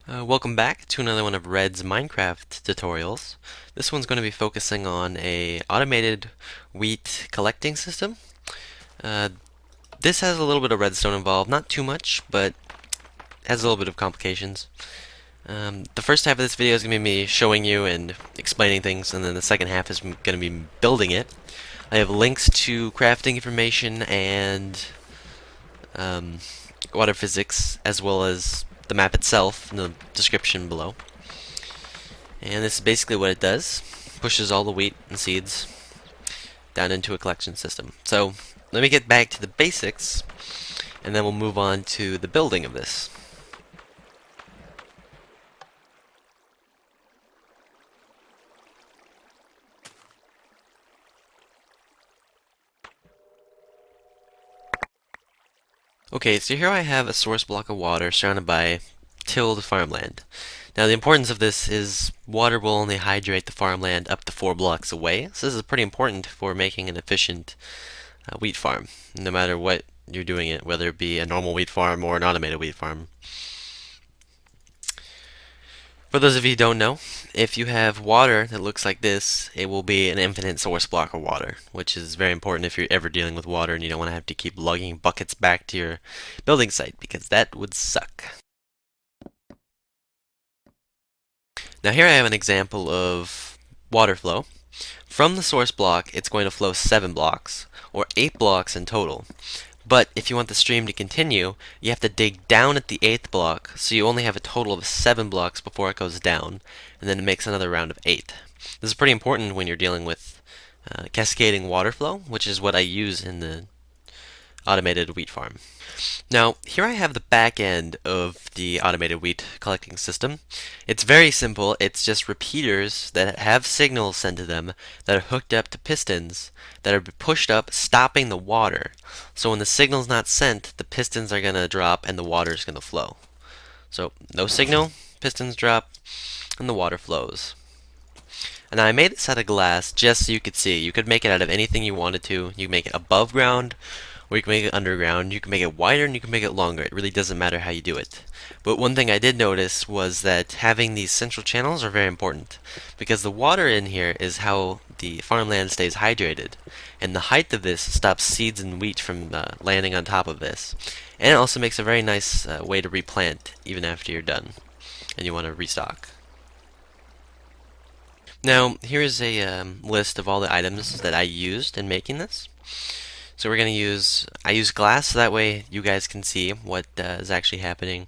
Welcome back to another one of Red's Minecraft tutorials. This one's going to be focusing on a automated wheat collecting system. Uh, this has a little bit of redstone involved, not too much, but has a little bit of complications. The first half of this video is going to be me showing you and explaining things, and then the second half is going to be building it. I have links to crafting information and um, water physics, as well as the map itself in the description below. And this is basically what it does. Pushes all the wheat and seeds down into a collection system. So let me get back to the basics, and then we'll move on to the building of this. Okay, so here I have a source block of water surrounded by tilled farmland. Now the importance of this is water will only hydrate the farmland up to 4 blocks away. So this is pretty important for making an efficient wheat farm, no matter what you're doing it, whether it be a normal wheat farm or an automated wheat farm. For those of you who don't know, if you have water that looks like this, it will be an infinite source block of water, which is very important if you're ever dealing with water and you don't want to have to keep lugging buckets back to your building site, because that would suck. Now here I have an example of water flow. From the source block, it's going to flow 7 blocks, or 8 blocks in total. But if you want the stream to continue, you have to dig down at the 8th block, so you only have a total of 7 blocks before it goes down, and then it makes another round of 8. This is pretty important when you're dealing with cascading water flow, which is what I use in the automated wheat farm. Now, here I have the back end of the automated wheat collecting system. It's very simple. It's just repeaters that have signals sent to them that are hooked up to pistons that are pushed up, stopping the water. So when the signal's not sent, the pistons are going to drop and the water is going to flow. So no signal, pistons drop, and the water flows. And I made this out of glass just so you could see. You could make it out of anything you wanted to. You can make it above ground, or you can make it underground. You can make it wider and you can make it longer. It really doesn't matter how you do it. But one thing I did notice was that having these central channels are very important, because the water in here is how the farmland stays hydrated. And the height of this stops seeds and wheat from landing on top of this. And it also makes a very nice way to replant even after you're done and you want to restock. Now, here is a list of all the items that I used in making this. So we're going to I use glass so that way you guys can see what is actually happening.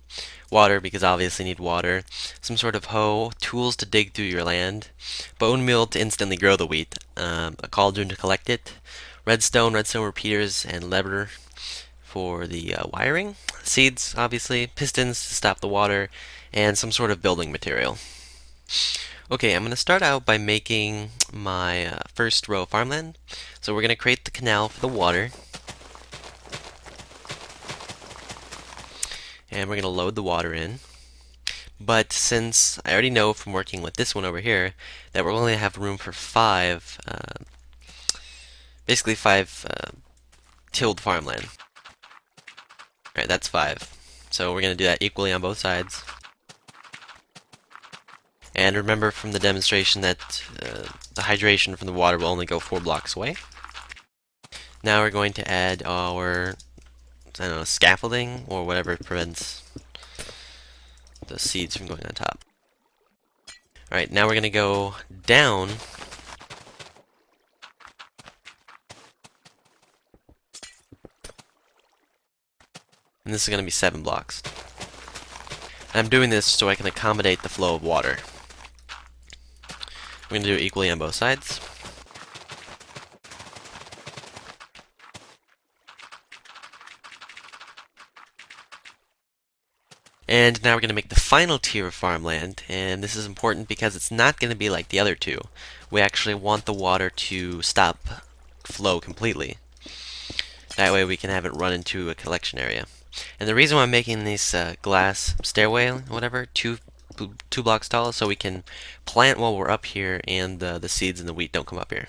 Water, because obviously you need water. Some sort of hoe, tools to dig through your land. Bone meal to instantly grow the wheat. A cauldron to collect it. Redstone repeaters, and lever for the wiring. Seeds, obviously. Pistons to stop the water. And some sort of building material. Okay, I'm going to start out by making my first row of farmland. So we're going to create the canal for the water. And we're going to load the water in. But since I already know from working with this one over here that we're only going to have room for basically five tilled farmland. Alright, that's 5. So we're going to do that equally on both sides. And remember from the demonstration that the hydration from the water will only go 4 blocks away. Now we're going to add our, I don't know, scaffolding or whatever prevents the seeds from going on top. Alright, now we're going to go down. And this is going to be 7 blocks. And I'm doing this so I can accommodate the flow of water. I'm going to do it equally on both sides. And now we're going to make the final tier of farmland, and this is important because it's not going to be like the other two. We actually want the water to stop flow completely. That way we can have it run into a collection area. And the reason why I'm making this glass stairway, whatever, two blocks tall, is so we can plant while we're up here and the seeds and the wheat don't come up here.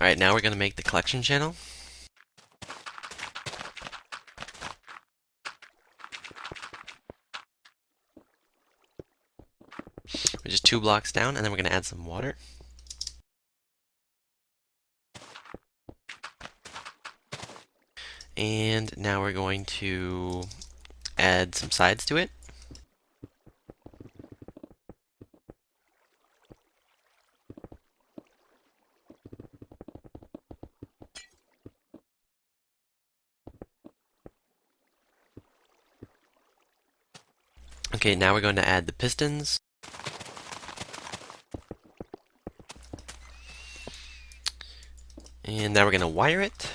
Alright, now we're going to make the collection channel. We're just 2 blocks down, and then we're going to add some water. And now we're going to add some sides to it. Okay, now we're going to add the pistons. And now we're going to wire it.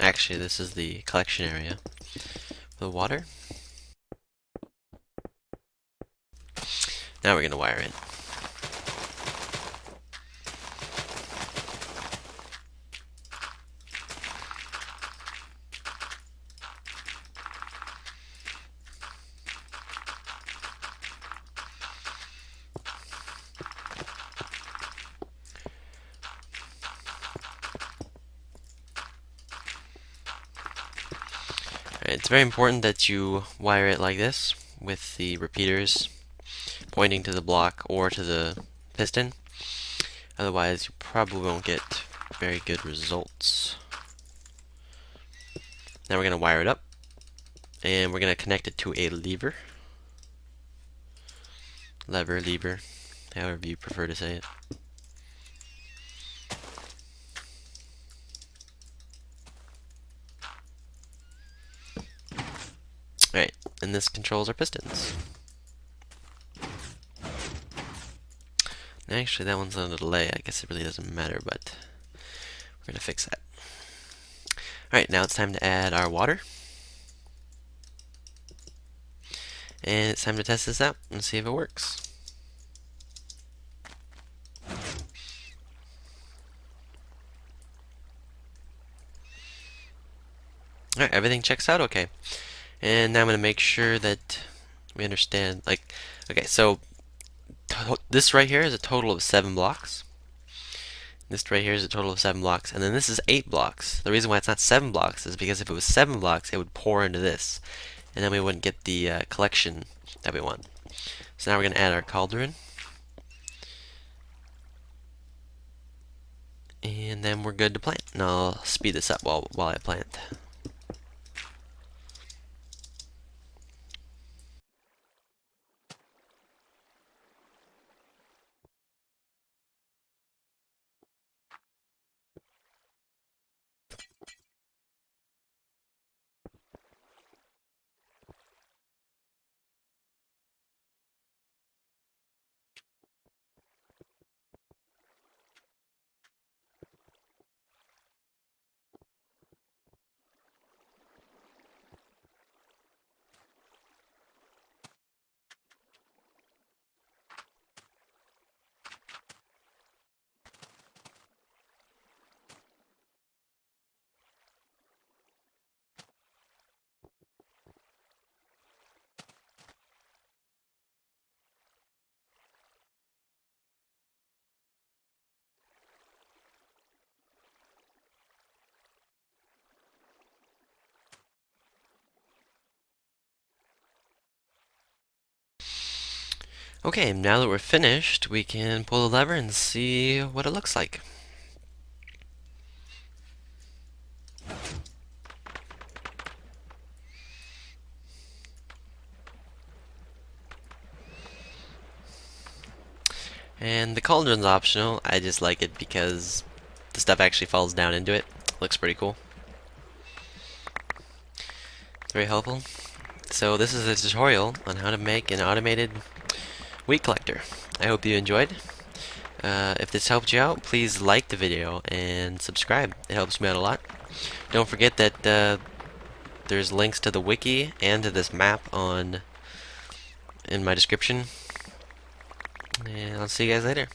Actually, this is the collection area for the water. Now we're going to wire it. It's very important that you wire it like this, with the repeaters pointing to the block or to the piston. Otherwise, you probably won't get very good results. Now we're going to wire it up, and we're going to connect it to a lever. Lever, however you prefer to say it. Alright, and this controls our pistons. Actually, that one's on a delay. I guess it really doesn't matter, but we're going to fix that. Alright, now it's time to add our water. And it's time to test this out and see if it works. Alright, everything checks out okay. And now I'm going to make sure that we understand, like, okay, so this right here is a total of 7 blocks. This right here is a total of 7 blocks, and then this is 8 blocks. The reason why it's not 7 blocks is because if it was 7 blocks, it would pour into this, and then we wouldn't get the collection that we want. So now we're going to add our cauldron. And then we're good to plant. And I'll speed this up while I plant. Okay, now that we're finished, we can pull the lever and see what it looks like. And the cauldron's optional. I just like it because the stuff actually falls down into it. Looks pretty cool. Very helpful. So this is a tutorial on how to make an automated wheat collector. I hope you enjoyed. If this helped you out, please like the video and subscribe. It helps me out a lot. Don't forget that there's links to the wiki and to this map in my description. And I'll see you guys later.